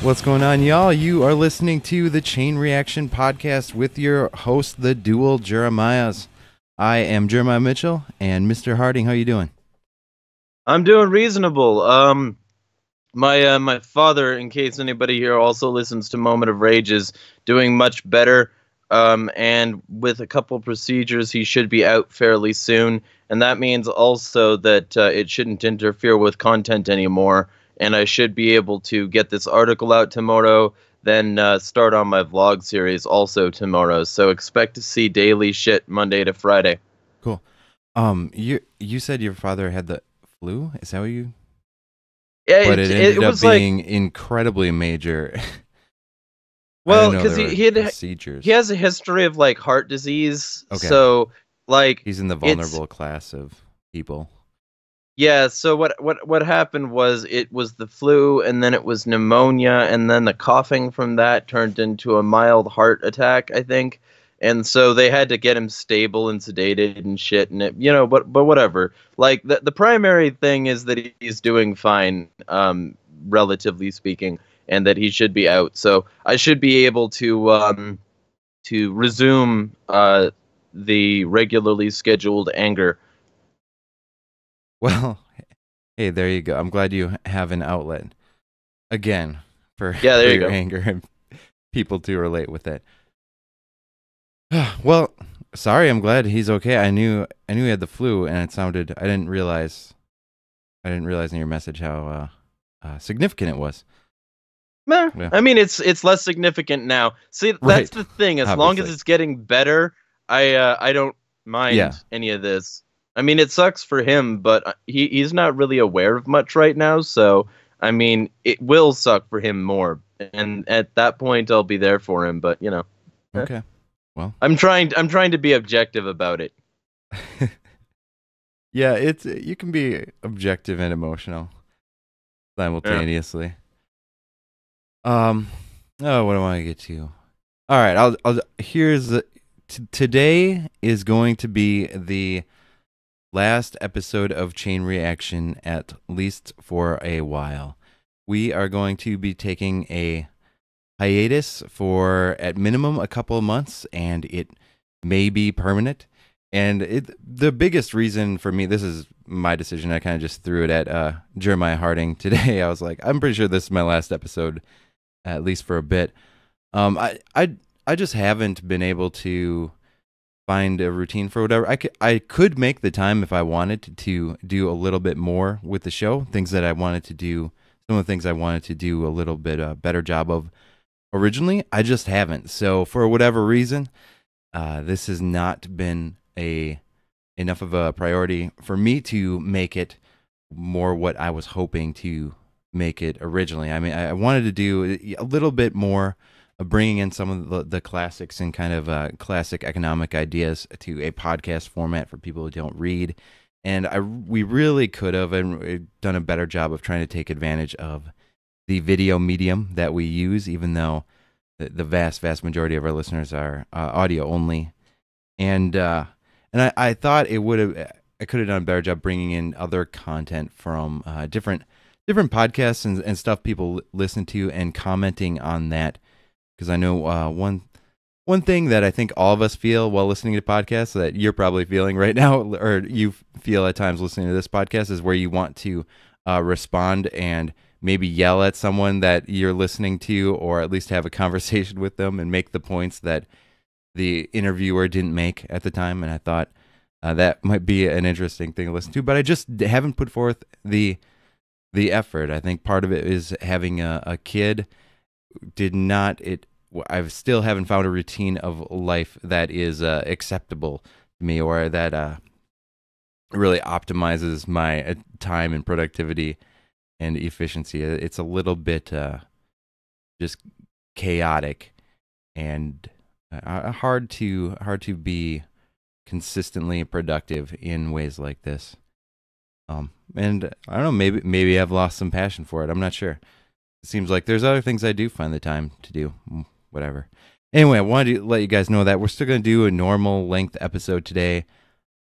What's going on, y'all? You are listening to the Chain Reaction Podcast with your host, the Dual Jeremiahs. I am Jeremiah Mitchell, and Mr. Harding, how you doing? I'm doing reasonable. My father, in case anybody here also listens to Moment of Rage, is doing much better. And with a couple procedures, he should be out fairly soon. And that means also that it shouldn't interfere with content anymore. And I should be able to get this article out tomorrow, then start on my vlog series also tomorrow. So expect to see daily shit Monday to Friday. Cool. You said your father had the flu? Is that what you? Yeah, But it ended up was like, being incredibly major. well, because he procedures. he has a history of like heart disease, Okay. so like He's in the vulnerable class of people. yeah. So what happened was it was the flu, and then it was pneumonia, and then the coughing from that turned into a mild heart attack, I think. And so they had to get him stable and sedated and shit, and but whatever. Like the primary thing is that he's doing fine, relatively speaking, and that he should be out. So I should be able to resume the regularly scheduled anger. Well, hey, there you go. I'm glad you have an outlet again for, Yeah, there for you your go. anger and people to relate with it. Well, sorry, I'm glad he's okay. I knew he had the flu, and it sounded. I didn't realize in your message how significant it was. Meh. Yeah. I mean, it's less significant now. See, that's Right. the thing. As long as Obviously. it's getting better, I don't mind Yeah. any of this. I mean, it sucks for him, but he's not really aware of much right now. So I mean, it will suck for him more, and at that point, I'll be there for him. But Okay. Well. I'm trying to be objective about it. Yeah, you can be objective and emotional simultaneously. Oh, what do I want to get to? All right, today is going to be the last episode of Chain Reaction, at least for a while. We are going to be taking a hiatus for at minimum a couple of months, and it may be permanent. And the biggest reason for me, this is my decision. I kind of just threw it at Jeremiah Harding today. I was like, I'm pretty sure this is my last episode, at least for a bit. I just haven't been able to find a routine for whatever. I could make the time if I wanted to do a little bit more with the show, things that I wanted to do, some of the things I wanted to do a little bit better job of originally. I just haven't. So for whatever reason, this has not been enough of a priority for me to make it more what I was hoping to make it originally. I mean, I wanted to do a little bit more of bringing in some of the classics and kind of classic economic ideas to a podcast format for people who don't read. And we really could have done a better job of trying to take advantage of the video medium that we use, even though the vast majority of our listeners are audio only. And I thought I could have done a better job bringing in other content from different podcasts and stuff people listen to, and commenting on that, because I know one thing that I think all of us feel while listening to podcasts, that you're probably feeling right now, or you feel at times listening to this podcast, is where you want to respond and maybe yell at someone that you're listening to, or at least have a conversation with them and make the points that the interviewer didn't make at the time. And I thought that might be an interesting thing to listen to, but I just haven't put forth the effort. I think part of it is having a kid. I still haven't found a routine of life that is acceptable to me, or that really optimizes my time and productivity and efficiency. It's a little bit just chaotic and hard to be consistently productive in ways like this. And I don't know, maybe I've lost some passion for it. I'm not sure. It seems like there's other things I do find the time to do. Whatever. Anyway, I wanted to let you guys know that we're still going to do a normal length episode today.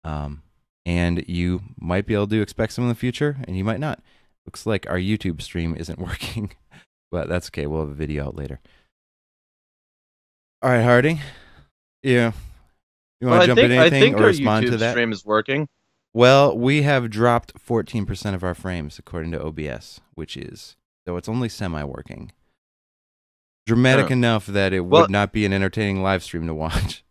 And you might be able to expect some in the future, and you might not. Looks like our YouTube stream isn't working. but that's okay. We'll have a video out later. All right, Harding. Yeah. You want to jump into anything or respond to that? Stream is working. Well, we have dropped 14% of our frames according to OBS, which is, though it's only semi-working, dramatic enough that it would not be an entertaining live stream to watch.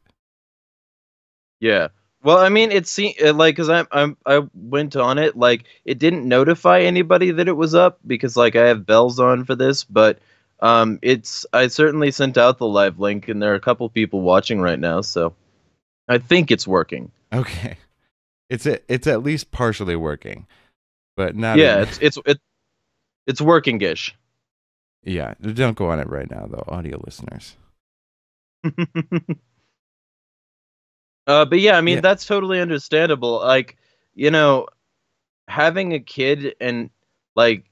Yeah. Well, I mean, it seemed like, because I went on it, like, it didn't notify anybody that it was up because, like, I have bells on for this, but I certainly sent out the live link, and there are a couple people watching right now, so I think it's working. Okay. It's at least partially working, but not. Yeah, it's working-ish. Yeah, don't go on it right now, though, audio listeners. But yeah, I mean, that's totally understandable. Like, you know, having a kid and like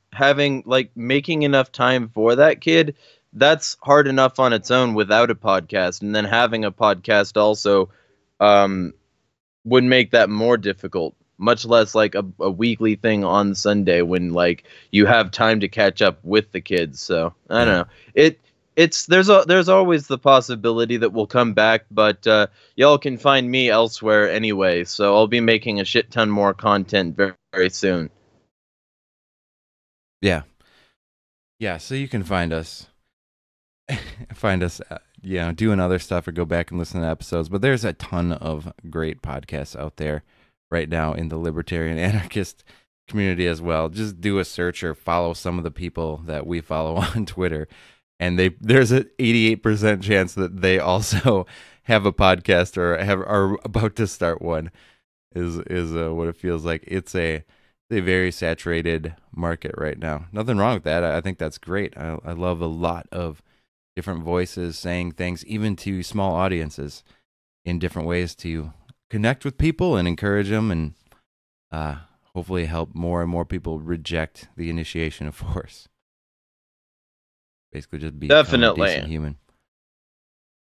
making enough time for that kid, that's hard enough on its own without a podcast, and then having a podcast also would make that more difficult, much less like a weekly thing on Sunday when like you have time to catch up with the kids. So I don't know. There's always the possibility that we'll come back, but y'all can find me elsewhere anyway, so I'll be making a shit ton more content very, very soon. Yeah. Yeah, so you can find us doing other stuff or go back and listen to episodes, but there's a ton of great podcasts out there right now in the libertarian anarchist community as well. Just do a search or follow some of the people that we follow on Twitter, and there's an 88% chance that they also have a podcast or are about to start one. Is what it feels like. It's a very saturated market right now. Nothing wrong with that. I think that's great. I love a lot of different voices saying things, even to small audiences, in different ways to connect with people and encourage them, and hopefully help more and more people reject the initiation of force. Basically, just be a decent human.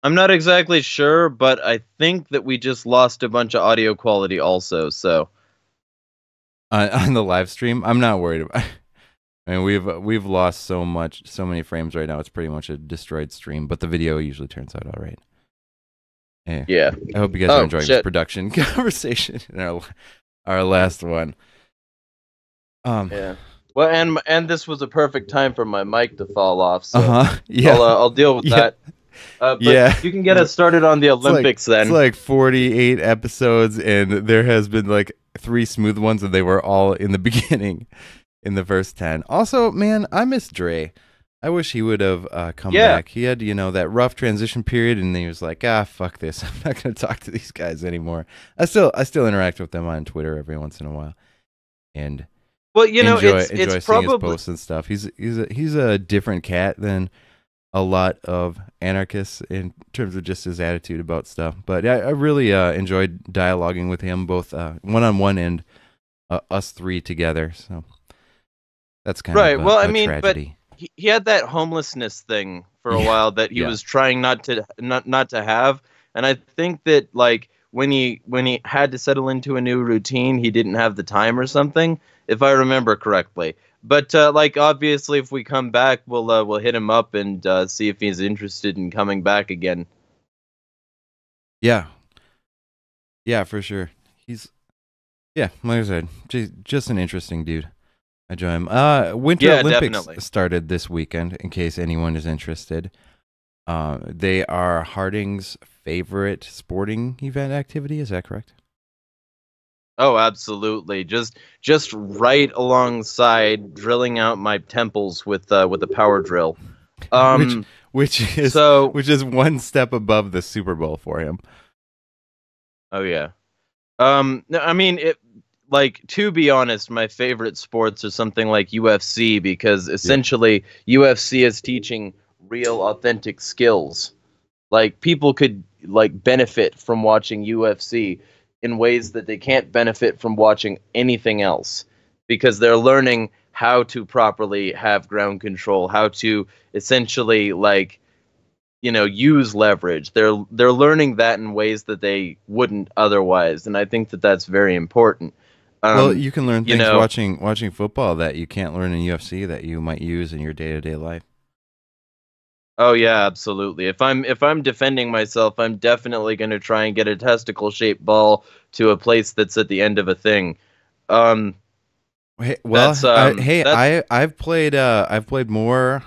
I'm not exactly sure, but I think that we just lost a bunch of audio quality also. So on the live stream, I'm not worried about it. I mean, we've lost so many frames right now. It's pretty much a destroyed stream, but the video usually turns out all right. Yeah. I hope you guys are enjoying this production conversation in our last one. Yeah. Well, and this was a perfect time for my mic to fall off. So yeah. I'll deal with that. But you can get us started on the Olympics then. It's like 48 episodes, and there has been like 3 smooth ones, and they were all in the beginning. In the first 10. Also, man, I miss Dre. I wish he would have come back. He had, that rough transition period, and he was like, fuck this. I'm not going to talk to these guys anymore. I still interact with them on Twitter every once in a while, and enjoy seeing his posts and stuff. He's a different cat than a lot of anarchists in terms of just his attitude about stuff. But I really enjoyed dialoguing with him, both one-on-one and us 3 together. So. That's kind of a tragedy. But he had that homelessness thing for a while that he was trying not to have, and I think that like when he had to settle into a new routine, he didn't have the time or something, if I remember correctly. But like obviously, if we come back, we'll hit him up and see if he's interested in coming back again. Yeah, for sure. He's like I said, just an interesting dude. I enjoy him. Winter Olympics definitely started this weekend, in case anyone is interested. They are Harding's favorite sporting event activity. Is that correct? Oh, absolutely. Just right alongside drilling out my temples with a power drill. Which is one step above the Super Bowl for him. Oh yeah. I mean it. Like, to be honest, my favorite sports are something like UFC, because essentially UFC is teaching real, authentic skills. Like, people could like benefit from watching UFC in ways that they can't benefit from watching anything else, because they're learning how to properly have ground control, how to essentially use leverage. They're learning that in ways that they wouldn't otherwise, and I think that that's very important. Well, you can learn things watching football that you can't learn in UFC that you might use in your day-to-day life. Oh yeah, absolutely. If I'm defending myself, I'm definitely going to try and get a testicle shaped ball to a place that's at the end of a thing. Um, Hey, well, that's that's I've played more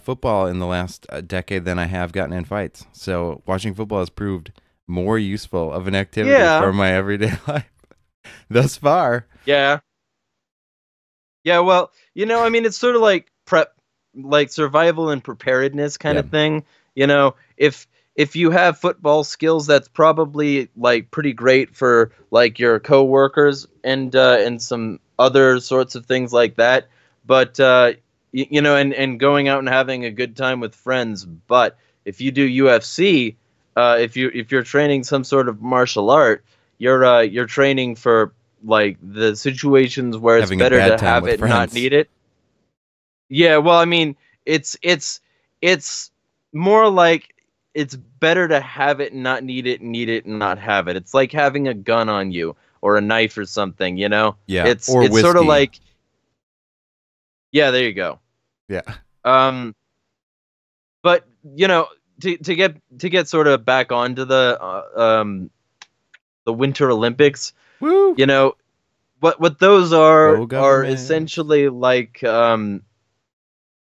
football in the last decade than I have gotten in fights. So watching football has proved more useful of an activity yeah, for my everyday life thus far. yeah. Yeah, well, I mean, it's sort of like like survival and preparedness kind Yeah, of thing. If you have football skills, that's probably like pretty great for like your coworkers and some other sorts of things like that. But and going out and having a good time with friends. But if you do UFC, if you're training some sort of martial art, you're training for like the situations where it's having a better bad to time have with it and not friends. need it. Yeah, well, I mean, it's more like it's better to have it and not need it and not have it. It's like having a gun on you or a knife or something, you know? Yeah, It's or it's sort of whiskey. like, yeah, there you go. Yeah. Um but to get sort of back onto the Winter Olympics, Woo! you know, what those are Go are government. essentially like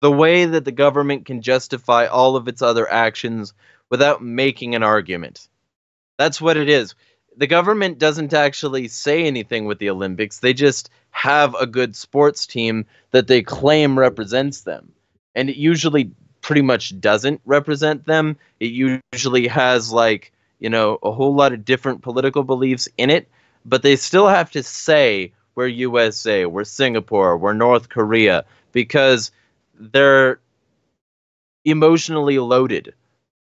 the way that the government can justify all of its other actions without making an argument. That's what it is. The government doesn't actually say anything with the Olympics. They just have a good sports team that they claim represents them. And it usually pretty much doesn't represent them. It usually has like, a whole lot of different political beliefs in it, but they still have to say we're USA, we're Singapore, we're North Korea because they're emotionally loaded.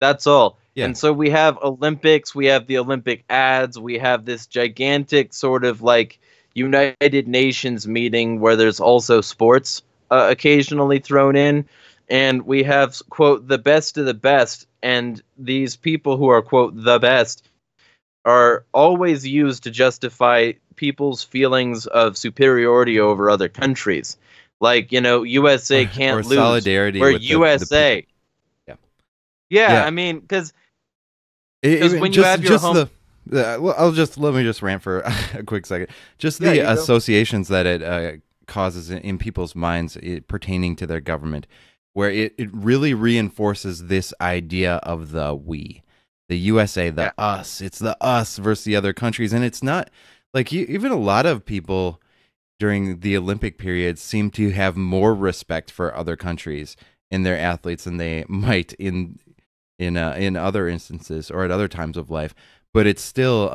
That's all. Yeah. And so we have Olympics, we have the Olympic ads, we have this gigantic sort of like United Nations meeting where there's also sports occasionally thrown in. And we have, quote, the best of the best. And these people who are, quote, the best are always used to justify people's feelings of superiority over other countries. Like, USA Or can't lose. solidarity We're with the people. USA. Yeah. Yeah, Yeah. I mean, because Even when you have your just home, well, I'll just let me just rant for a quick second. Just yeah, the you go. associations that it causes in people's minds pertaining to their government, where it really reinforces this idea of the USA, the Yeah, us. It's the us versus the other countries, and it's not like even a lot of people during the Olympic period seem to have more respect for other countries and their athletes than they might in other instances or at other times of life. But it still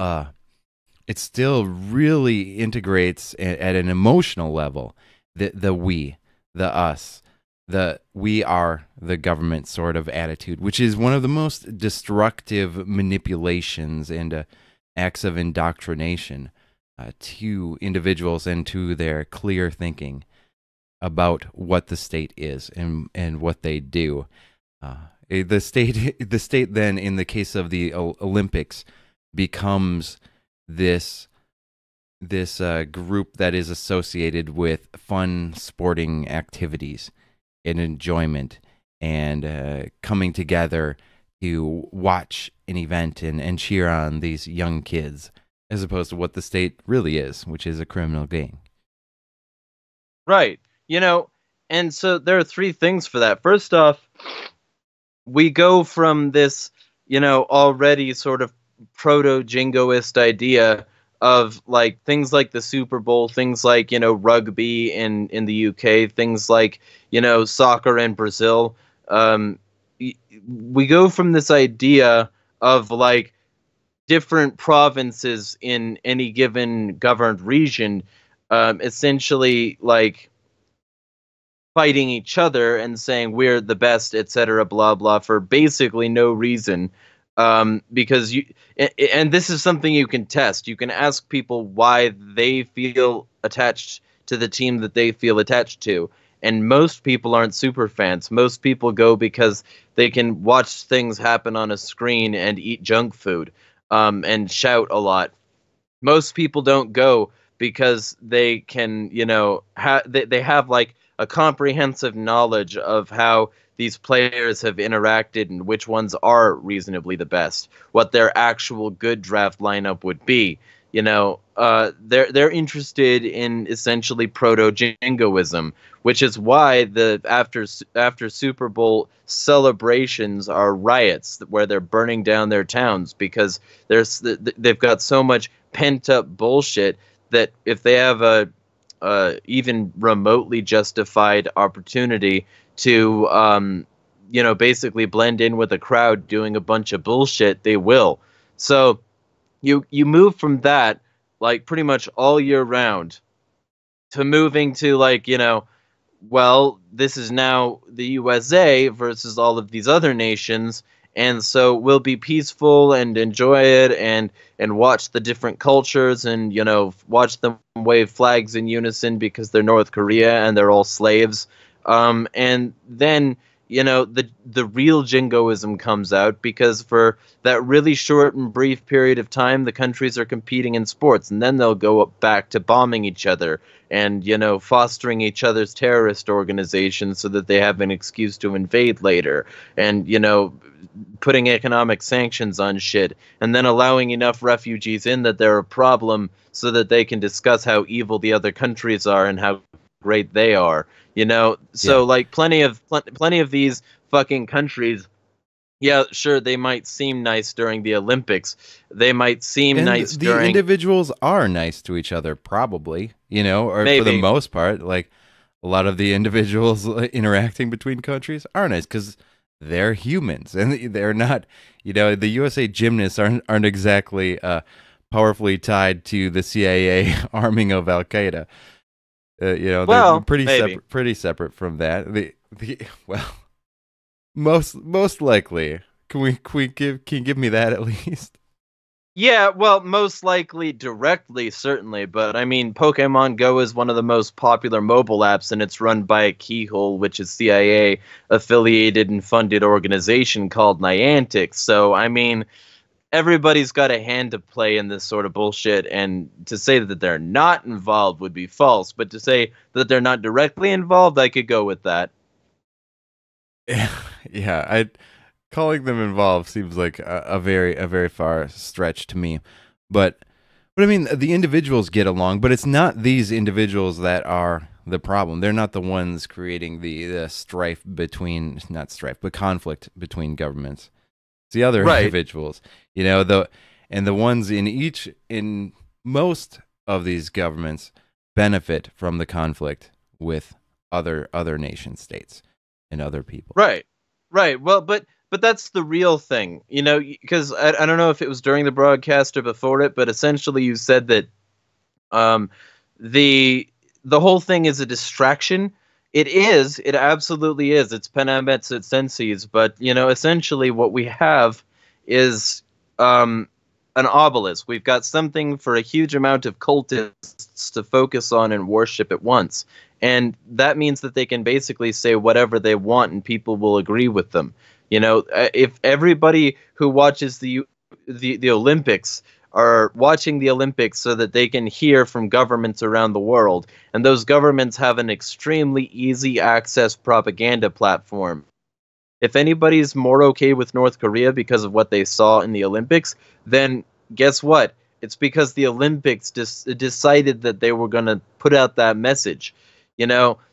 really integrates at an emotional level the we, the us, the we are the government sort of attitude, which is one of the most destructive manipulations and acts of indoctrination to individuals and to their clear thinking about what the state is and what they do. The state then, in the case of the Olympics, becomes this group that is associated with fun sporting activities and enjoyment and coming together to watch an event and cheer on these young kids, as opposed to what the state really is, which is a criminal gang. right. And so there are three things for that. First off, we go from this, already sort of proto jingoist idea of like things like the Super Bowl, things like, rugby in the UK, things like, soccer in Brazil. Um, we go from this idea of like different provinces in any given governed region, essentially like fighting each other and saying we're the best, etc., blah blah, for basically no reason. Because and this is something you can test. You can ask people why they feel attached to the team that they feel attached to. And most people aren't super fans. Most people go because they can watch things happen on a screen and eat junk food, and shout a lot. Most people don't go because they can, they have like a comprehensive knowledge of how these players have interacted and which ones are reasonably the best, what their actual good draft lineup would be. They're interested in essentially proto-jingoism, which is why the after Super Bowl celebrations are riots where they're burning down their towns, because they've got so much pent up bullshit that if they have a even remotely justified opportunity to basically blend in with a crowd doing a bunch of bullshit, they will. So you move from that, like, pretty much all year round, to moving to, like, well, this is now the USA versus all of these other nations, and so we'll be peaceful and enjoy it and watch the different cultures and watch them wave flags in unison because they're North Korea and they're all slaves. And then the real jingoism comes out, because for that really short and brief period of time the countries are competing in sports, and then they'll go back to bombing each other and fostering each other's terrorist organizations so that they have an excuse to invade later, and putting economic sanctions on shit, and then allowing enough refugees in that they're a problem so that they can discuss how evil the other countries are and how great they are. So like plenty of these fucking countries, yeah, sure, they might seem nice during the Olympics. They might seem and nice the during individuals are nice to each other, probably, or Maybe. for the most part. Like, a lot of the individuals interacting between countries are nice because they're humans, and they're not, the USA gymnasts aren't exactly powerfully tied to the CIA arming of Al Qaeda. They're pretty separate from that. Well, most likely. Can you give me that at least? Yeah, well, most likely directly, certainly, but I mean, Pokemon Go is one of the most popular mobile apps, and it's run by a Keyhole, which is CIA affiliated and funded organization called Niantic. So, I mean, everybody's got a hand to play in this sort of bullshit, and to say that they're not involved would be false, but to say that they're not directly involved, I could go with that. Yeah, calling them involved seems like a very far stretch to me. But I mean, the individuals get along, but it's not these individuals that are the problem. They're not the ones creating the strife between, not strife, but conflict between governments. It's the other individuals, the ones in most of these governments benefit from the conflict with other nation states and other people. Right. Well, but that's the real thing, because I don't know if it was during the broadcast or before it, but essentially you said that the whole thing is a distraction. It is. It absolutely is. It's Panem et Circenses, but essentially what we have is an obelisk. We've got something for a huge amount of cultists to focus on and worship at once, and that means that they can basically say whatever they want, and people will agree with them. If everybody who watches the Olympics are watching the Olympics so that they can hear from governments around the world, and those governments have an extremely easy access propaganda platform. If anybody's more okay with North Korea because of what they saw in the Olympics, then guess what? It's because the Olympics decided that they were going to put out that message.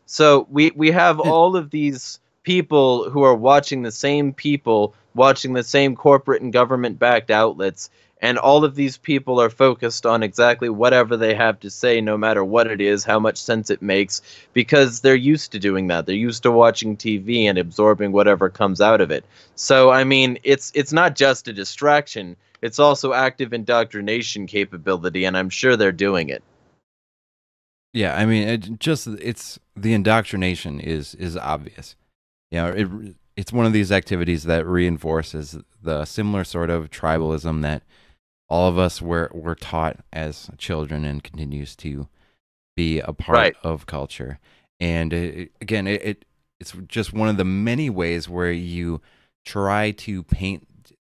So we have all of these people who are watching the same people, watching the same corporate and government-backed outlets, and all of these people are focused on exactly whatever they have to say, no matter what it is, how much sense it makes, because they're used to doing that. They're used to watching TV and absorbing whatever comes out of it. So, I mean, it's not just a distraction. It's also active indoctrination capability, and I'm sure they're doing it. Yeah, I mean, it's the indoctrination is obvious. It's one of these activities that reinforces the similar sort of tribalism that all of us were taught as children and continues to be a part of culture. And it's just one of the many ways where you try to paint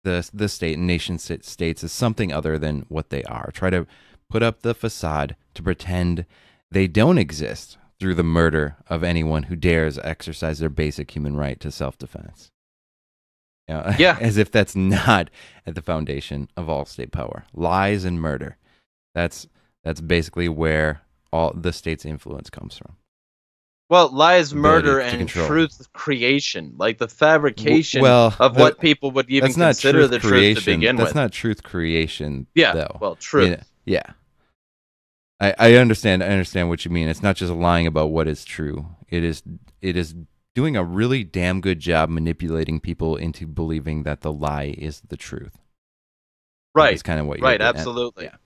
the state and nation states as something other than what they are. Try to put up the facade to pretend they don't exist through the murder of anyone who dares exercise their basic human right to self-defense. Yeah. As if that's not at the foundation of all state power. Lies and murder. That's basically where all the state's influence comes from. Well, lies, Ability murder, to and control. truth creation, like the fabrication Well, of what people would even That's not consider truth the creation. truth to begin That's with. not truth creation, Yeah, though. well, truth. Yeah. I understand. I understand what you mean. It's not just lying about what is true. It is doing a really damn good job manipulating people into believing that the lie is the truth. Right. That's kind of what you're Right, getting at. absolutely. Yeah.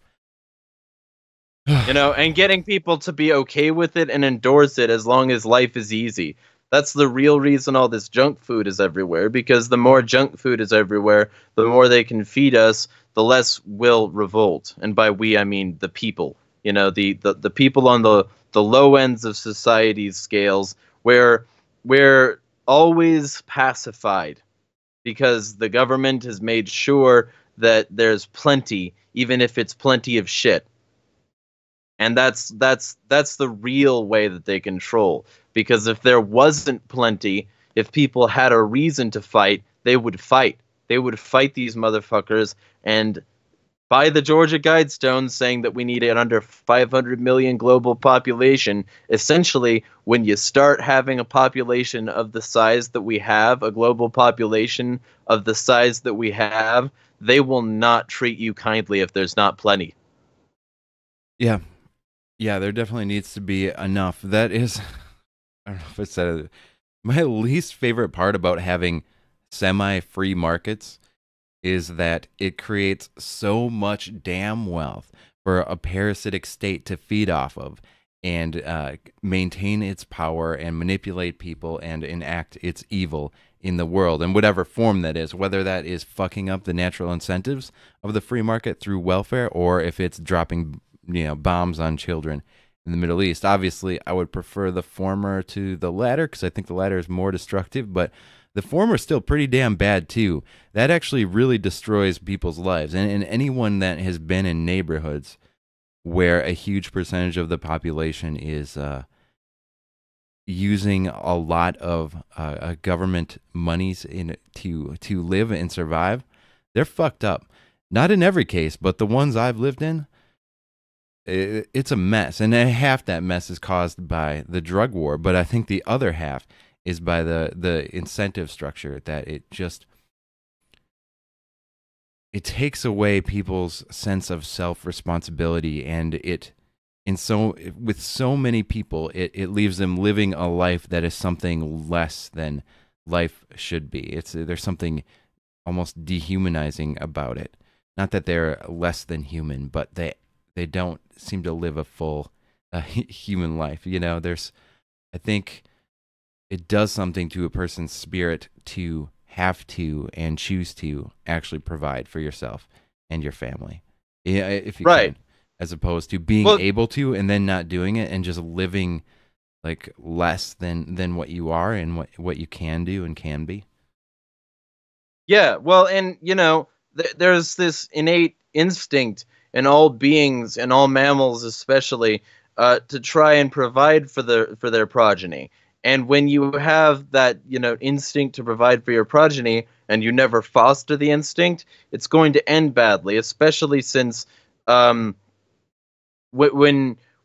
You know, and getting people to be okay with it and endorse it as long as life is easy. That's the real reason all this junk food is everywhere, because the more junk food is everywhere, the more they can feed us, the less we'll revolt. And by we, I mean the people. You know, the people on the low ends of society's scales, where we're always pacified because the government has made sure that there's plenty, even if it's plenty of shit. And that's the real way that they control. Because if there wasn't plenty, if people had a reason to fight, they would fight. They would fight these motherfuckers. And by the Georgia Guidestones saying that we need an under 500 million global population, essentially, when you start having a population of the size that we have, a global population of the size that we have, they will not treat you kindly if there's not plenty. Yeah. Yeah, there definitely needs to be enough. That is, I don't know if I said it, my least favorite part about having semi-free markets is that it creates so much damn wealth for a parasitic state to feed off of and maintain its power and manipulate people and enact its evil in the world in whatever form that is, whether that is fucking up the natural incentives of the free market through welfare or if it's dropping bombs on children in the Middle East. Obviously, I would prefer the former to the latter because I think the latter is more destructive, but the former is still pretty damn bad too. That actually really destroys people's lives. And anyone that has been in neighborhoods where a huge percentage of the population is using a lot of government monies to live and survive, they're fucked up. Not in every case, but the ones I've lived in, it's a mess. And half that mess is caused by the drug war, but I think the other half is by the incentive structure that it takes away people's sense of self-responsibility, and with so many people, it leaves them living a life that is something less than life should be. There's something almost dehumanizing about it. Not that they're less than human, but they don't seem to live a full human life. I think it does something to a person's spirit to have to and choose to actually provide for yourself and your family, if you can, as opposed to being able to and then not doing it and just living like less than what you are and what you can do and can be. Yeah, well, and there's this innate instinct in all beings and all mammals especially to try and provide for their progeny. And when you have that, instinct to provide for your progeny and you never foster the instinct, it's going to end badly, especially since when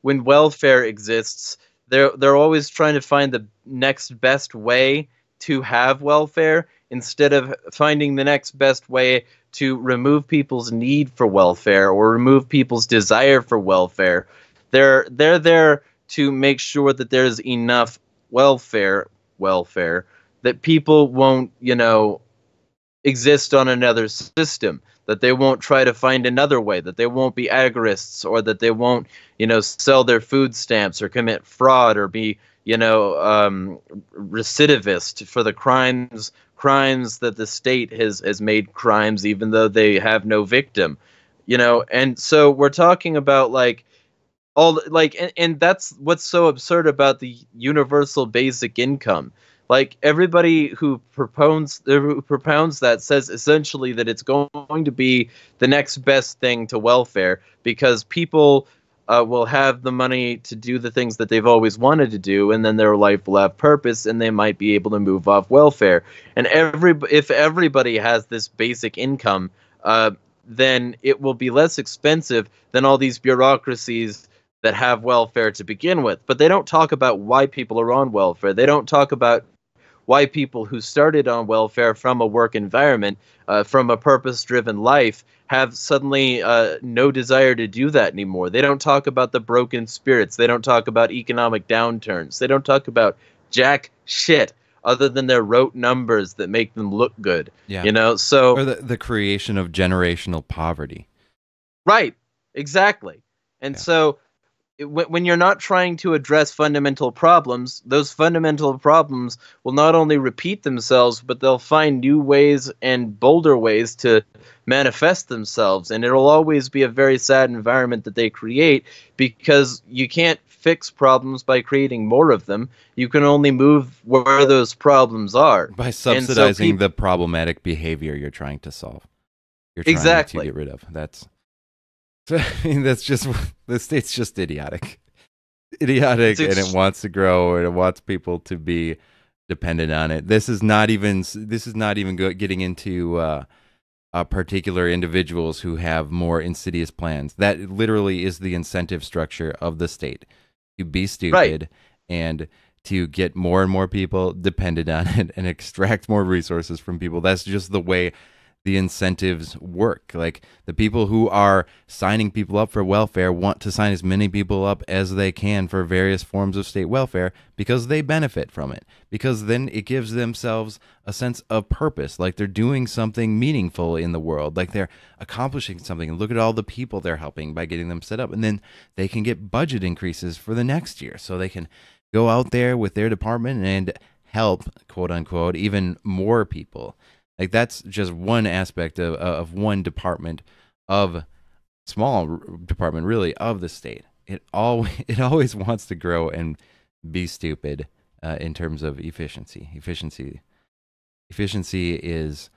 welfare exists, they're always trying to find the next best way to have welfare instead of finding the next best way to remove people's need for welfare or remove people's desire for welfare. They're there to make sure that there's enough welfare that people won't, exist on another system, that they won't try to find another way, that they won't be agorists, or that they won't, sell their food stamps or commit fraud or be, recidivist for the crimes that the state has made crimes, even though they have no victim, and so we're talking about and that's what's so absurd about the universal basic income. Like, everybody who propounds that says essentially that it's going to be the next best thing to welfare, because people will have the money to do the things that they've always wanted to do, and then their life will have purpose, and they might be able to move off welfare. And if everybody has this basic income, then it will be less expensive than all these bureaucracies that have welfare to begin with. But they don't talk about why people are on welfare. They don't talk about why people who started on welfare from a work environment, from a purpose-driven life, have suddenly no desire to do that anymore. They don't talk about the broken spirits. They don't talk about economic downturns. They don't talk about jack shit other than their rote numbers that make them look good. Yeah. You know, so or the creation of generational poverty. Right, exactly. And so when you're not trying to address fundamental problems, those fundamental problems will not only repeat themselves, but they'll find new ways and bolder ways to manifest themselves. And it'll always be a very sad environment that they create, because you can't fix problems by creating more of them. You can only move where those problems are. By subsidizing the problematic behavior you're trying to solve. You're trying to get rid of. I mean, that's just, the state's just idiotic, and it wants to grow, and it wants people to be dependent on it. This is not even getting into particular individuals who have more insidious plans. That literally is the incentive structure of the state, to be stupid and to get more and more people dependent on it and extract more resources from people. That's just the way the incentives work. Like, the people who are signing people up for welfare want to sign as many people up as they can for various forms of state welfare, because they benefit from it, because then it gives themselves a sense of purpose, like they're doing something meaningful in the world, like they're accomplishing something, and look at all the people they're helping by getting them set up. And then they can get budget increases for the next year, so they can go out there with their department and help, quote unquote, even more people. Like, that's just one aspect of one department, of small department, really, of the state. It always wants to grow and be stupid in terms of efficiency. Efficiency is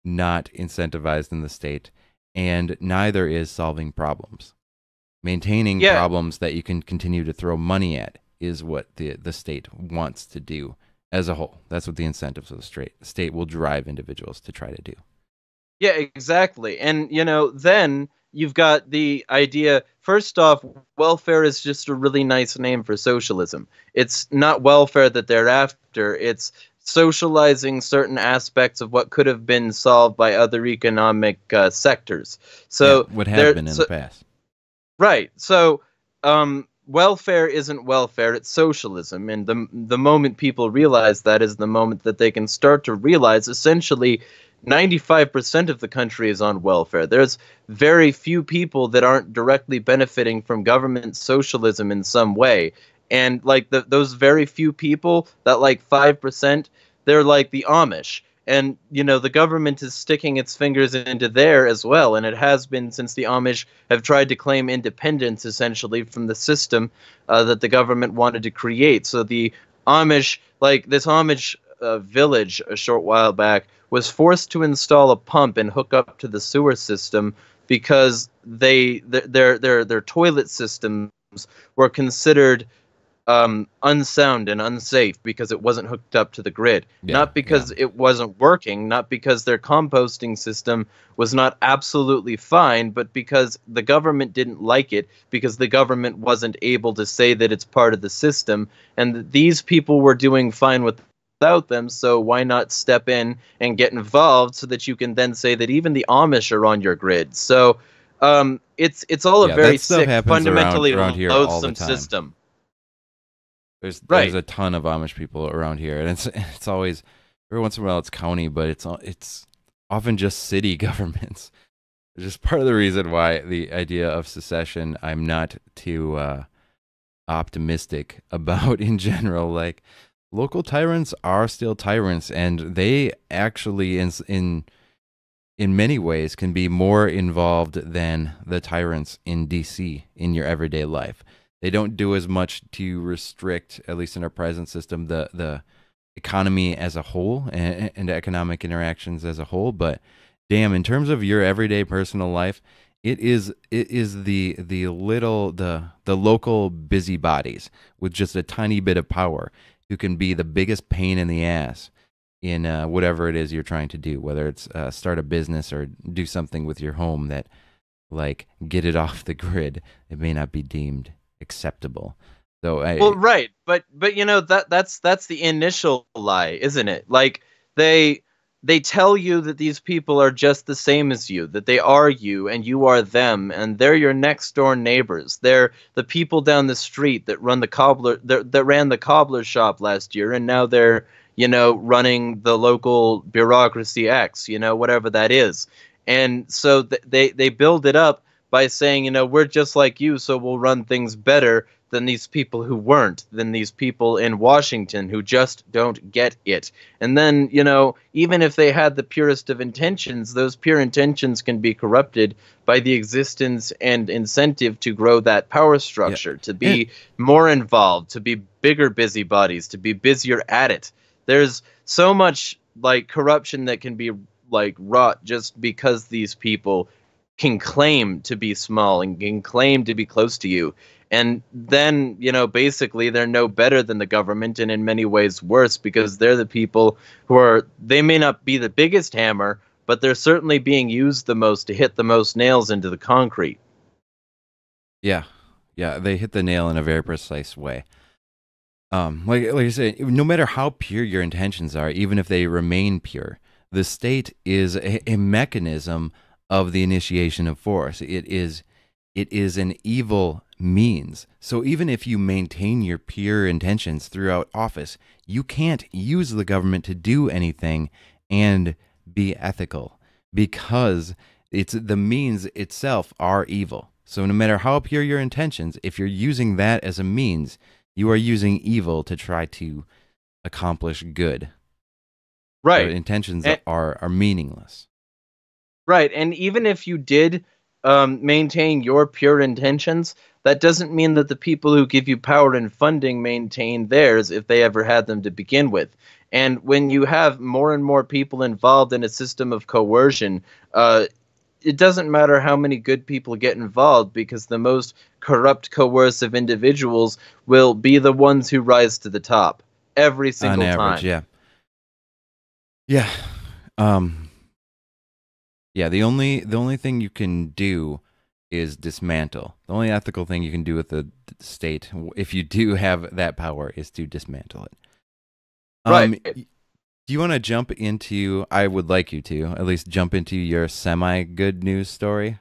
not incentivized in the state, and neither is solving problems. Maintaining problems that you can continue to throw money at is what the state wants to do. As a whole, that's what the incentives of the state will drive individuals to try to do. Yeah, exactly. And, then you've got the idea, first off, welfare is just a really nice name for socialism. It's not welfare that they're after. It's socializing certain aspects of what could have been solved by other economic sectors. So what have been in the past. Right. So, welfare isn't welfare, it's socialism. And the moment people realize that is the moment that they can start to realize essentially 95% of the country is on welfare. There's very few people that aren't directly benefiting from government socialism in some way. And like those very few people, that like 5%, they're like the Amish. And, the government is sticking its fingers into there as well. And it has been since the Amish have tried to claim independence, essentially, from the system that the government wanted to create. So the Amish, like this Amish village a short while back, was forced to install a pump and hook up to the sewer system because their toilet systems were considered unsound and unsafe because it wasn't hooked up to the grid. Not because it wasn't working, not because their composting system was not absolutely fine, but because the government didn't like it, because the government wasn't able to say that it's part of the system, and these people were doing fine without them, so why not step in and get involved so that you can then say that even the Amish are on your grid. So it's all a very sick, fundamentally around loathsome system. There's a ton of Amish people around here, and it's always, every once in a while it's county, but it's often just city governments. It's just part of the reason why the idea of secession I'm not too optimistic about in general. Like, local tyrants are still tyrants, and they actually in many ways can be more involved than the tyrants in DC in your everyday life. They don't do as much to restrict, at least in our present system, the economy as a whole and economic interactions as a whole. But damn, in terms of your everyday personal life, It is the local busybodies with just a tiny bit of power who can be the biggest pain in the ass in whatever it is you're trying to do, whether it's start a business or do something with your home that, like, get it off the grid. It may not be deemed acceptable. So Well, right, but you know that's the initial lie, isn't it? Like they tell you that these people are just the same as you, that they are you and you are them, and they're your next door neighbors. They're the people down the street that run the that ran the cobbler shop last year, and now they're running the local bureaucracy X, whatever that is. And so they build it up by saying, we're just like you, so we'll run things better than these people who weren't, than these people in Washington who just don't get it. And then, even if they had the purest of intentions, those pure intentions can be corrupted by the existence and incentive to grow that power structure, to be more involved, to be bigger busybodies, to be busier at it. There's so much like corruption that can be like wrought just because these people can claim to be small and can claim to be close to you. And then, basically they're no better than the government, and in many ways worse, because they're the people they may not be the biggest hammer, but they're certainly being used the most to hit the most nails into the concrete. Yeah, they hit the nail in a very precise way. Like I said, no matter how pure your intentions are, even if they remain pure, the state is a mechanism of the initiation of force. It is an evil means. So even if you maintain your pure intentions throughout office, you can't use the government to do anything and be ethical, because it's the means itself are evil. So no matter how pure your intentions, if you're using that as a means, you are using evil to try to accomplish good. Right. So intentions are meaningless. Right. And even if you did maintain your pure intentions, that doesn't mean that the people who give you power and funding maintain theirs, if they ever had them to begin with. And when you have more and more people involved in a system of coercion, it doesn't matter how many good people get involved, because the most corrupt, coercive individuals will be the ones who rise to the top every single On average, time. Yeah. Yeah, the only thing you can do is dismantle. The only ethical thing you can do with the state, if you do have that power, is to dismantle it. Right. Do you want to jump into, I would like you to, at least jump into your semi-good news story?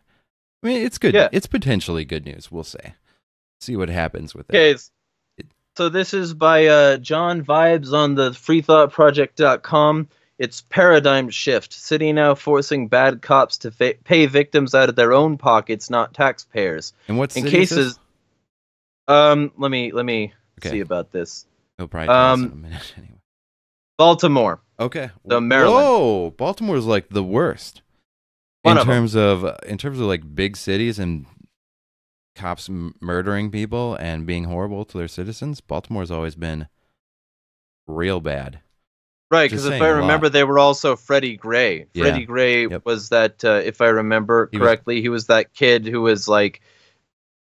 I mean, it's good. Yeah. It's potentially good news, we'll say. See what happens with it. Okay, so this is by John Vibes on the freethoughtproject.com. It's Paradigm Shift. City now forcing bad cops to pay victims out of their own pockets, not taxpayers. And what's in cases? Let me see about this. He'll probably tell us in a minute anyway. Baltimore. Okay. So Maryland. Whoa, Baltimore's like the worst in terms of like big cities and cops murdering people and being horrible to their citizens. Baltimore's always been real bad. Right, because if I remember, they were also Freddie Gray. Yeah. Freddie Gray was that, if I remember correctly, he was that kid who was like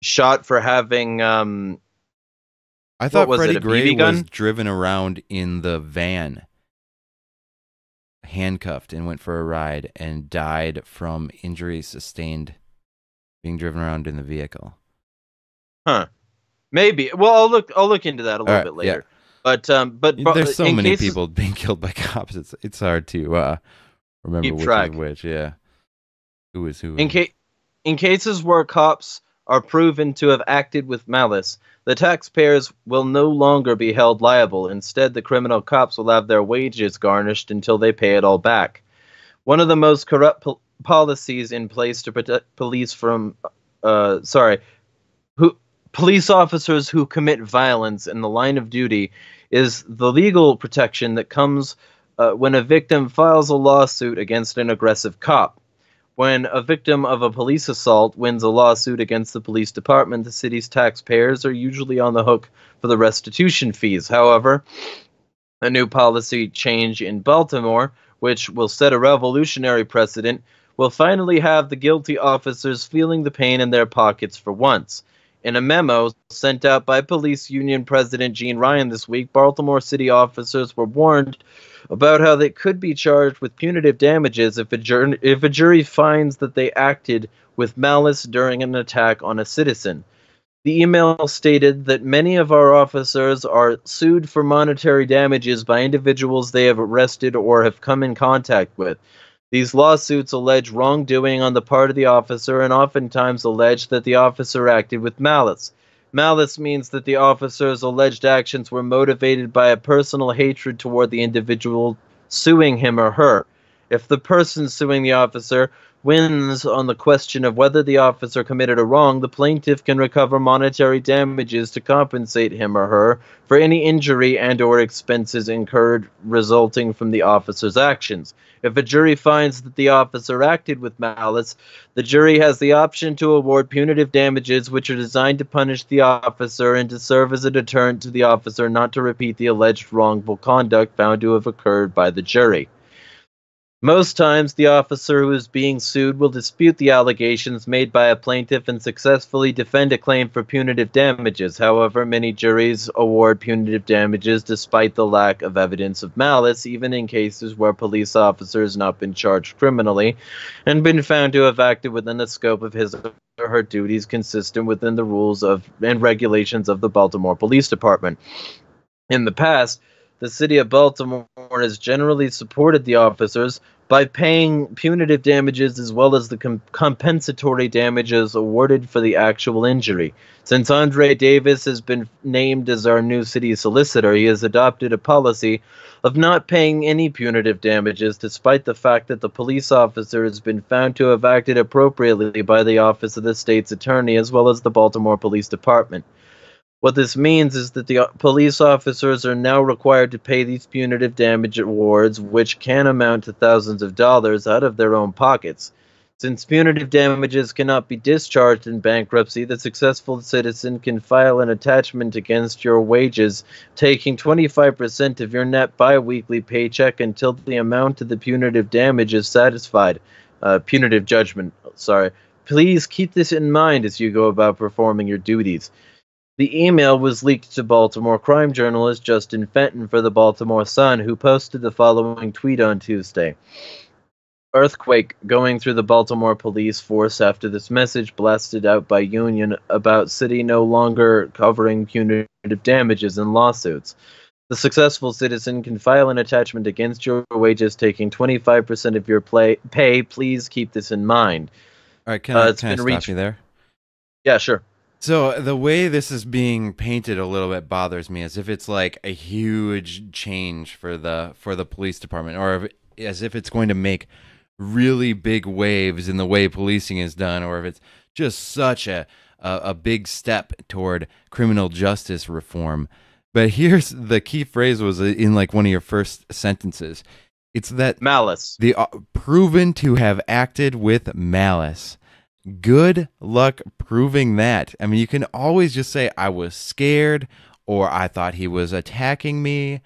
shot for having. I thought Freddie Gray was driven around in the van, handcuffed, and went for a ride and died from injuries sustained being driven around in the vehicle. Huh? Maybe. Well, I'll look into that a little bit later. Yeah. But there's so many people being killed by cops. It's hard to remember which is which. Yeah. Who is who? In cases where cops are proven to have acted with malice, the taxpayers will no longer be held liable. Instead, the criminal cops will have their wages garnished until they pay it all back. One of the most corrupt policies in place to protect police from police officers who commit violence in the line of duty is the legal protection that comes when a victim files a lawsuit against an aggressive cop. When a victim of a police assault wins a lawsuit against the police department, the city's taxpayers are usually on the hook for the restitution fees. However, a new policy change in Baltimore, which will set a revolutionary precedent, will finally have the guilty officers feeling the pain in their pockets for once. In a memo sent out by Police Union President Gene Ryan this week, Baltimore City officers were warned about how they could be charged with punitive damages if a jury finds that they acted with malice during an attack on a citizen. The email stated that many of our officers are sued for monetary damages by individuals they have arrested or have come in contact with. These lawsuits allege wrongdoing on the part of the officer and oftentimes allege that the officer acted with malice. Malice means that the officer's alleged actions were motivated by a personal hatred toward the individual suing him or her. If the person suing the officer wins on the question of whether the officer committed a wrong, the plaintiff can recover monetary damages to compensate him or her for any injury and/or expenses incurred resulting from the officer's actions. If a jury finds that the officer acted with malice, the jury has the option to award punitive damages which are designed to punish the officer and to serve as a deterrent to the officer not to repeat the alleged wrongful conduct found to have occurred by the jury. Most times, the officer who is being sued will dispute the allegations made by a plaintiff and successfully defend a claim for punitive damages. However, many juries award punitive damages despite the lack of evidence of malice, even in cases where police officer has not been charged criminally and been found to have acted within the scope of his or her duties consistent within the rules of and regulations of the Baltimore Police Department. In the past, the city of Baltimore has generally supported the officers by paying punitive damages as well as the compensatory damages awarded for the actual injury. Since Andre Davis has been named as our new city solicitor, he has adopted a policy of not paying any punitive damages, despite the fact that the police officer has been found to have acted appropriately by the Office of the State's Attorney as well as the Baltimore Police Department. What this means is that the police officers are now required to pay these punitive damage awards, which can amount to thousands of dollars, out of their own pockets. Since punitive damages cannot be discharged in bankruptcy, the successful citizen can file an attachment against your wages, taking 25% of your net biweekly paycheck until the amount of the punitive damage is satisfied. Punitive judgment, sorry. Please keep this in mind as you go about performing your duties. The email was leaked to Baltimore crime journalist Justin Fenton for the Baltimore Sun, who posted the following tweet on Tuesday. Earthquake going through the Baltimore police force after this message blasted out by Union about city no longer covering punitive damages in lawsuits. The successful citizen can file an attachment against your wages, taking 25% of your pay. Please keep this in mind. All right, can I stop you there? Yeah, sure. So the way this is being painted a little bit bothers me, as if it's like a huge change for the police department, or as if it's going to make really big waves in the way policing is done, or if it's just such a big step toward criminal justice reform. But here's the key phrase was in like one of your first sentences. It's that malice. The proven to have acted with malice. Good luck proving that. I mean, you can always just say, I was scared, or I thought he was attacking me,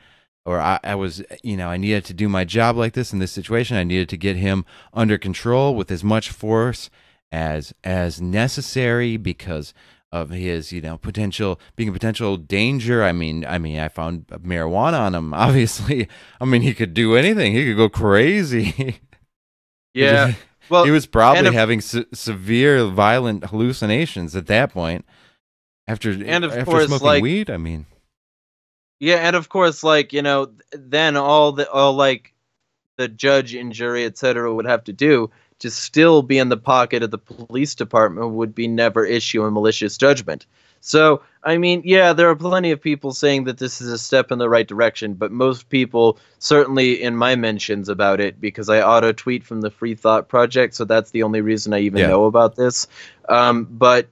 or I was, I needed to do my job like this in this situation. I needed to get him under control with as much force as necessary because of his, potential danger. I mean, I found marijuana on him, obviously. I mean, he could do anything. He could go crazy. Yeah. Well, he was probably having severe, violent hallucinations at that point. After smoking weed, I mean. Yeah, and of course, then all the judge and jury, etc., would have to do to still be in the pocket of the police department would be never issue a malicious judgment. So, I mean, yeah, there are plenty of people saying that this is a step in the right direction, but most people, certainly in my mentions about it, because I auto-tweet from the Free Thought Project, so that's the only reason I even know about this. But,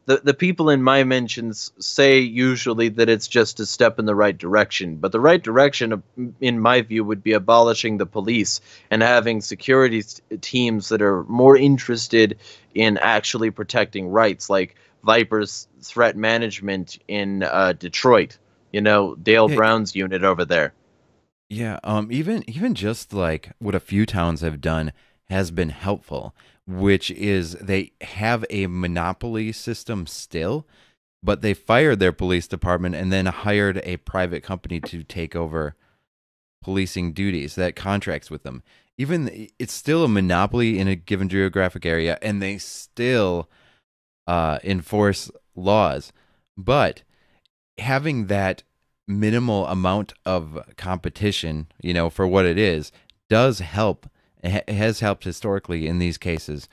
the people in my mentions say usually that it's just a step in the right direction. But the right direction, in my view, would be abolishing the police and having security teams that are more interested in actually protecting rights, like Viper's threat management in Detroit, Dale Brown's unit over there. Yeah, even just like what a few towns have done, has been helpful, which is they have a monopoly system still, but they fired their police department and then hired a private company to take over policing duties that contracts with them. Even it's still a monopoly in a given geographic area, and they still enforce laws. But having that minimal amount of competition, for what it is, does help. It has helped historically in these cases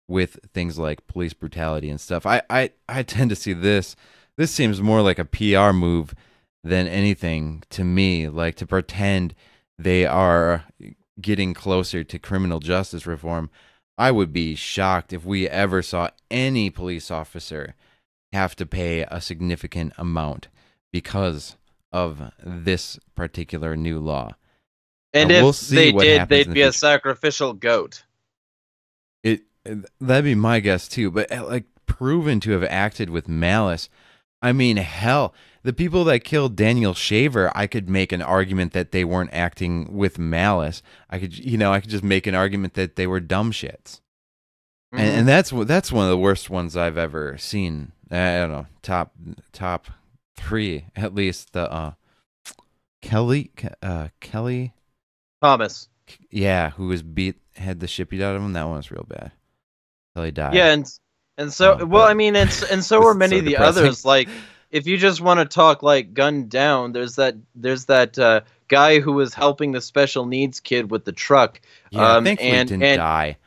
with things like police brutality and stuff. I tend to see this. This seems more like a PR move than anything to me, like to pretend they are getting closer to criminal justice reform. I would be shocked if we ever saw any police officer have to pay a significant amount because of this particular new law. And if they did, they'd be a sacrificial goat. That'd be my guess too, but like proven to have acted with malice. I mean, hell, the people that killed Daniel Shaver, I could make an argument that they weren't acting with malice. I could just make an argument that they were dumb shits. Mm-hmm. And that's one of the worst ones I've ever seen. I don't know, top 3 at least. The Kelly Thomas. Yeah, who was had the shit beat out of him. That one was real bad. Till he died. Yeah, and so so were many of the others. Like, if you just want to talk like gunned down, there's that guy who was helping the special needs kid with the truck. Yeah, thankfully didn't die.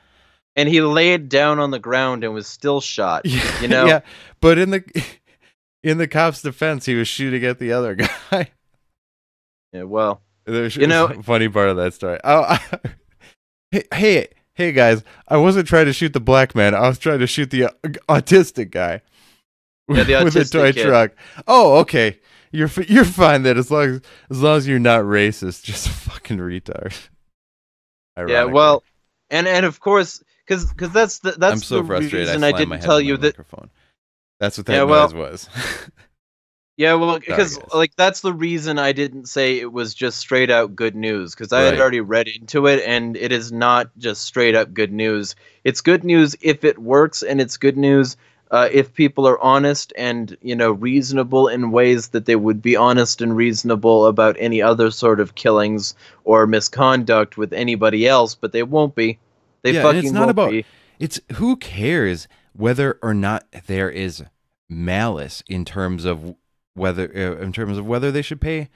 And he laid down on the ground and was still shot. Yeah, but in the cop's defense, he was shooting at the other guy. Yeah, well, there's a funny part of that story. Oh, hey guys, I wasn't trying to shoot the black man. I was trying to shoot the autistic guy. Yeah, the autistic with a toy kid. truck. Oh, okay. You're fine then, as long as you're not racist. Just a fucking retard. Yeah, well, and of course, because that's I'm so the frustrated. reason I didn't tell you that. Microphone. That's what that noise was. Yeah, well, because that's the reason I didn't say it was just straight out good news, because I had already read into it, and it is not just straight up good news. It's good news if it works, and it's good news if people are honest and reasonable in ways that they would be honest and reasonable about any other sort of killings or misconduct with anybody else, but they won't be. They fucking it's not won't about. be. It's who cares whether or not there is malice in terms of whether they should pay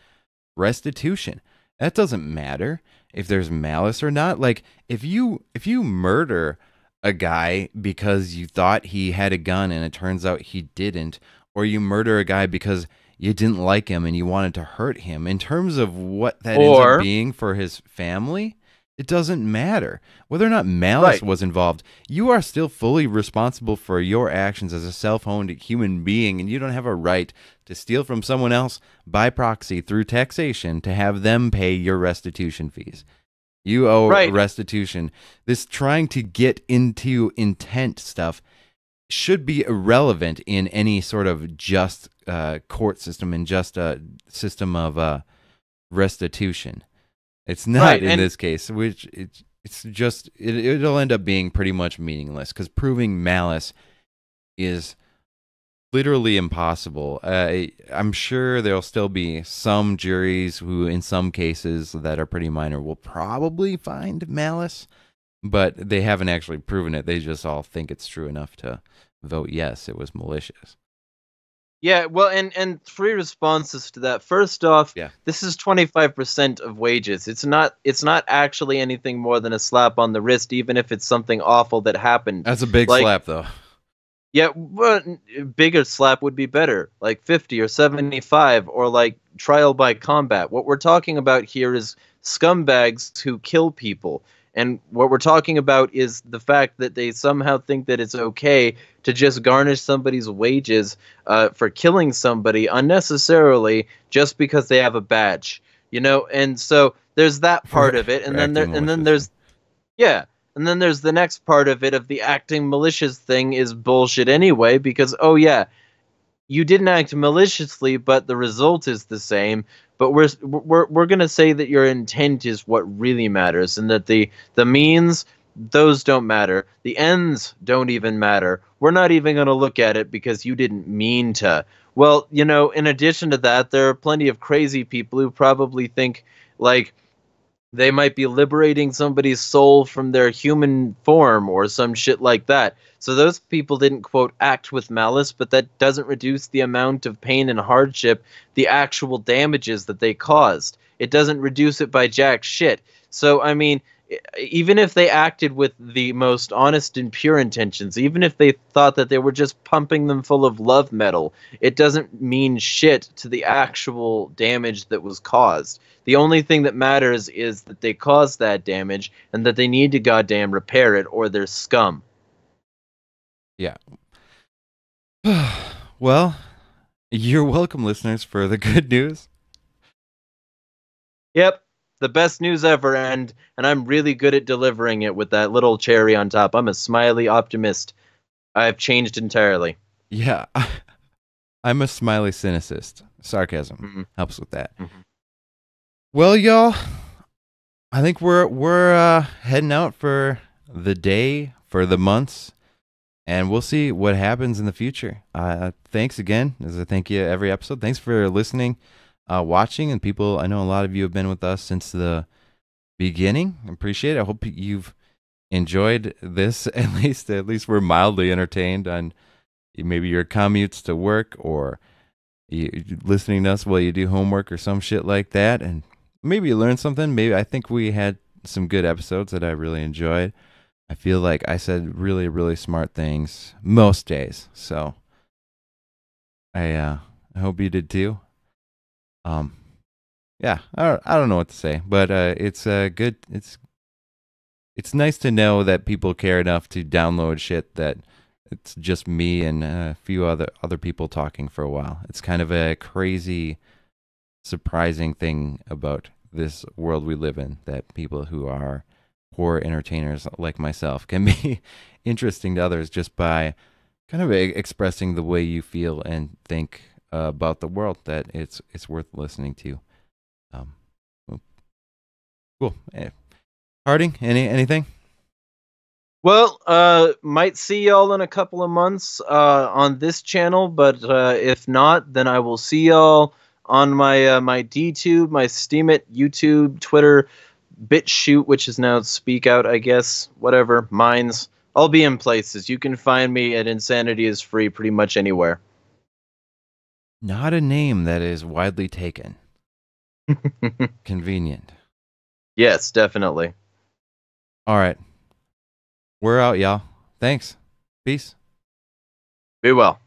restitution. That doesn't matter if there's malice or not. Like if you murder a guy because you thought he had a gun and it turns out he didn't, or you murder a guy because you didn't like him and you wanted to hurt him, in terms of what that ends up being for his family, it doesn't matter. Whether or not malice was involved, you are still fully responsible for your actions as a self-owned human being, and you don't have a right to steal from someone else by proxy through taxation to have them pay your restitution fees. You owe restitution. This trying to get into intent stuff should be irrelevant in any sort of just court system and just a system of restitution. It's not in this case, which it'll end up being pretty much meaningless because proving malice is literally impossible. I'm sure there'll still be some juries who, in some cases that are pretty minor, will probably find malice, but they haven't actually proven it. They just all think it's true enough to vote yes, it was malicious. Yeah, well, and 3 responses to that. First off, this is 25% of wages. It's not actually anything more than a slap on the wrist, even if it's something awful that happened. That's a big slap, though. Yeah, well, bigger slap would be better, like 50 or 75, or like trial by combat. What we're talking about here is scumbags who kill people. And what we're talking about is the fact that they somehow think that it's okay to just garnish somebody's wages for killing somebody unnecessarily just because they have a badge, And so there's that part of it, and then there's the next part of it of the acting malicious thing is bullshit anyway, because you didn't act maliciously, but the result is the same. But we're going to say that your intent is what really matters, and that the means those don't matter. The ends don't even matter. We're not even going to look at it because you didn't mean to. Well, in addition to that, there are plenty of crazy people who probably think like they might be liberating somebody's soul from their human form or some shit like that. So those people didn't, quote, act with malice, but that doesn't reduce the amount of pain and hardship, the actual damages that they caused. It doesn't reduce it by jack shit. So, I mean, even if they acted with the most honest and pure intentions, even if they thought that they were just pumping them full of love metal, it doesn't mean shit to the actual damage that was caused. The only thing that matters is that they caused that damage and that they need to goddamn repair it or they're scum. Yeah. Well, you're welcome, listeners, for the good news. Yep, the best news ever, and I'm really good at delivering it with that little cherry on top. I'm a smiley optimist. I've changed entirely. Yeah. I'm a smiley cynicist. Sarcasm helps with that. Well, y'all, I think we're heading out for the day, for the months, and we'll see what happens in the future. Thanks again, as I thank you every episode. Thanks for listening, watching, and people. I know a lot of you have been with us since the beginning. I appreciate it. I hope you've enjoyed this. At least we're mildly entertained on maybe your commutes to work or you listening to us while you do homework or some shit like that, and maybe you learned something. Maybe I think we had some good episodes that I really enjoyed. I feel like I said really, really smart things most days. So I hope you did too. Yeah, I don't know what to say, but it's good. It's nice to know that people care enough to download shit that it's just me and a few other people talking for a while. It's kind of a crazy, surprising thing about this world we live in, that people who are poor entertainers like myself can be interesting to others just by kind of expressing the way you feel and think about the world, that it's worth listening to. Cool. Harding, anything? Well, might see y'all in a couple of months on this channel, but if not, then I will see y'all on my DTube, my Steemit, YouTube, Twitter, BitChute, which is now Speak Out, I guess, whatever, Minds. I'll be in places. You can find me at Insanity is Free pretty much anywhere. Not a name that is widely taken. Convenient. Yes, definitely. All right. We're out, y'all. Thanks. Peace. Be well.